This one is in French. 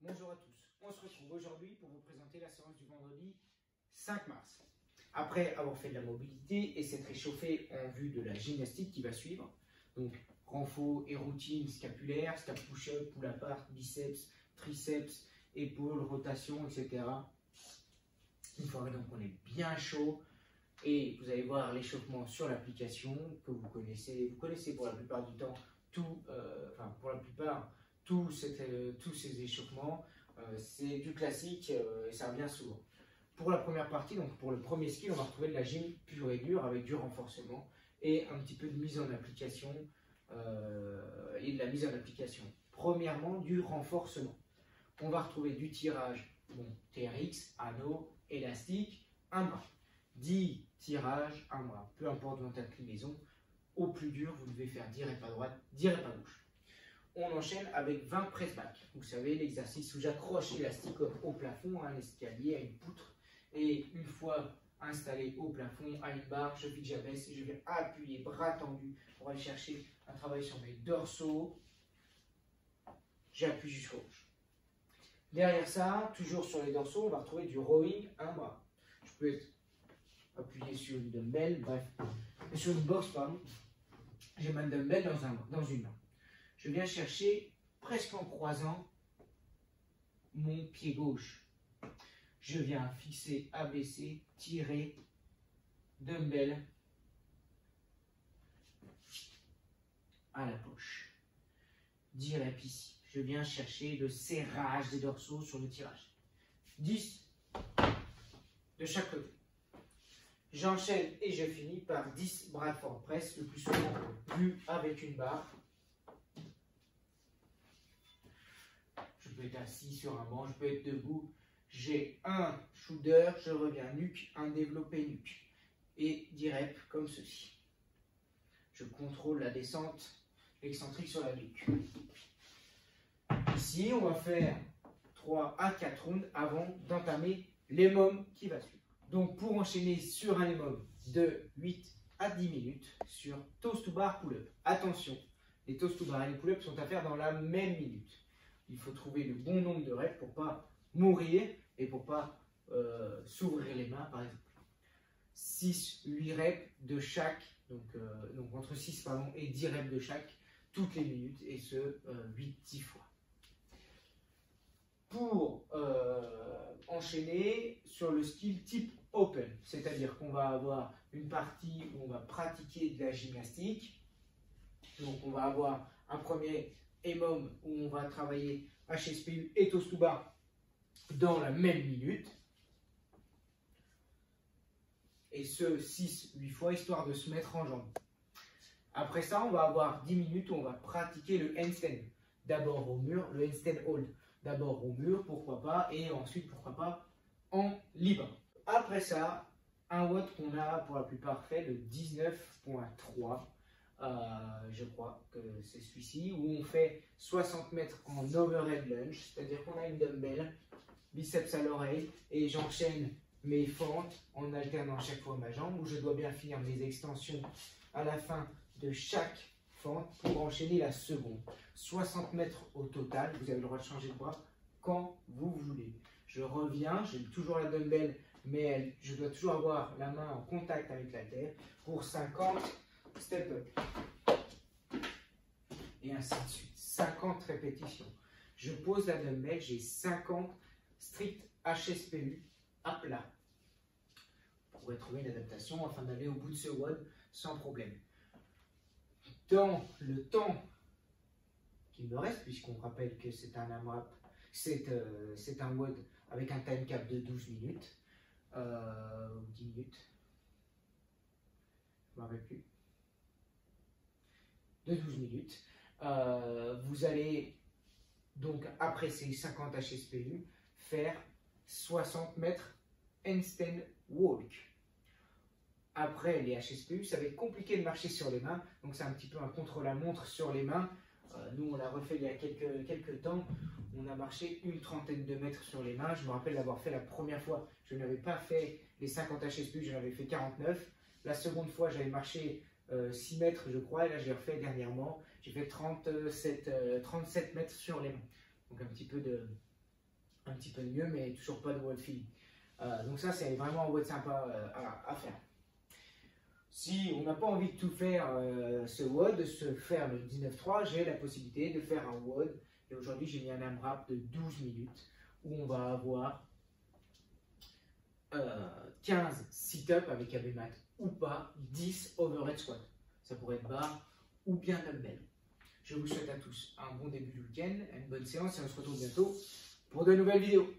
Bonjour à tous, on se retrouve aujourd'hui pour vous présenter la séance du vendredi 5 mars. Après avoir fait de la mobilité et s'être réchauffé en vue de la gymnastique qui va suivre, donc renfort et routine scapulaire, scap push-up, pull apart, biceps, triceps, épaules, rotation, etc. Une fois donc on est bien chaud et vous allez voir l'échauffement sur l'application que vous connaissez pour la plupart du temps, tous ces échauffements, c'est du classique et ça revient souvent. Pour la première partie, donc pour le premier skill, on va retrouver de la gym pure et dure avec du renforcement et un petit peu de mise en application et de la mise en application. Premièrement, du renforcement. On va retrouver du tirage, TRX, anneau, élastique, un bras. 10 tirages, un bras. Peu importe votre inclinaison, au plus dur, vous devez faire 10 reps à droite, 10 reps à gauche. On enchaîne avec 20 press back. Vous savez, l'exercice où j'accroche l'élastique au plafond, à un escalier, à une poutre. Et une fois installé au plafond, à une barre, je fixe, j'abaisse et je viens appuyer, bras tendus, pour aller chercher un travail sur mes dorsaux. J'appuie jusqu'au gauche. Derrière ça, toujours sur les dorsaux, on va retrouver du rowing, un bras. Je peux être appuyé sur une dumbbell, bref, sur une box, pardon. J'ai ma dumbbell dans une main. Je viens chercher, presque en croisant, mon pied gauche. Je viens fixer, abaisser, tirer, dumbbell à la poche. 10 reps ici. Je viens chercher le serrage des dorsaux sur le tirage. 10 de chaque côté. J'enchaîne et je finis par 10 Bradford Press, le plus souvent vu avec une barre. Je peux être assis sur un banc, je peux être debout. J'ai un shoulder, je reviens nuque, un développé nuque. Et 10 reps comme ceci. Je contrôle la descente, l'excentrique sur la nuque. Ici, on va faire 3 à 4 rounds avant d'entamer l'EMOM qui va suivre. Donc, pour enchaîner sur un EMOM de 8 à 10 minutes sur toes to bar pull-up. Attention, les toes to bar et les pull-up sont à faire dans la même minute. Il faut trouver le bon nombre de reps pour ne pas mourir et pour ne pas s'ouvrir les mains, par exemple. 6-8 reps de chaque, donc entre 6 et 10 reps de chaque, toutes les minutes, et ce, 8-10 fois. Pour enchaîner sur le skill type open, c'est-à-dire qu'on va avoir une partie où on va pratiquer de la gymnastique. Donc on va avoir un premier EMOM où on va travailler HSPU et toes to bar dans la même minute. Et ce 6-8 fois, histoire de se mettre en jambes. Après ça, on va avoir 10 minutes où on va pratiquer le handstand. D'abord au mur, le handstand hold. D'abord au mur, pourquoi pas, et ensuite, pourquoi pas, en libre. Après ça, un WOD qu'on a pour la plupart fait, le 19.3. Je crois que c'est celui-ci, où on fait 60 mètres en overhead lunge, c'est-à-dire qu'on a une dumbbell, biceps à l'oreille, et j'enchaîne mes fentes en alternant chaque fois ma jambe, où je dois bien finir mes extensions à la fin de chaque fente pour enchaîner la seconde. 60 mètres au total, vous avez le droit de changer de bras quand vous voulez. Je reviens, j'ai toujours la dumbbell, mais je dois toujours avoir la main en contact avec la terre pour 50 step up. Et ainsi de suite. 50 répétitions. Je pose la dumbbell, j'ai 50 strict HSPU à plat. Vous pourrez trouver une adaptation afin d'aller au bout de ce WOD sans problème. Dans le temps qu'il me reste, puisqu'on rappelle que c'est un AMRAP, c'est un WOD avec un time cap de 12 minutes, ou 10 minutes, je ne me rappelle plus, de 12 minutes. Vous allez donc, après ces 50 HSPU, faire 60 mètres handstand walk. Après les HSPU, ça va être compliqué de marcher sur les mains, donc c'est un petit peu un contre-la-montre sur les mains. Nous, on l'a refait il y a quelques temps, on a marché une trentaine de mètres sur les mains. Je me rappelle l'avoir fait la première fois, je n'avais pas fait les 50 HSPU, j'en avais fait 49. La seconde fois, j'avais marché 6 mètres, je crois, et là, j'ai refait dernièrement, j'ai fait 37 mètres sur les mains. Donc un petit peu un petit peu mieux, mais toujours pas de WOD feeling. Donc ça, c'est vraiment un WOD sympa à faire. Si on n'a pas envie de tout faire ce WOD, de se faire le 19-3, j'ai la possibilité de faire un WOD. Et aujourd'hui, j'ai mis un AMRAP de 12 minutes où on va avoir 15 sit-up avec ABMAT ou pas, 10 overhead squat. Ça pourrait être barre ou bien dumbbell. Je vous souhaite à tous un bon début de week-end, une bonne séance et on se retrouve bientôt pour de nouvelles vidéos.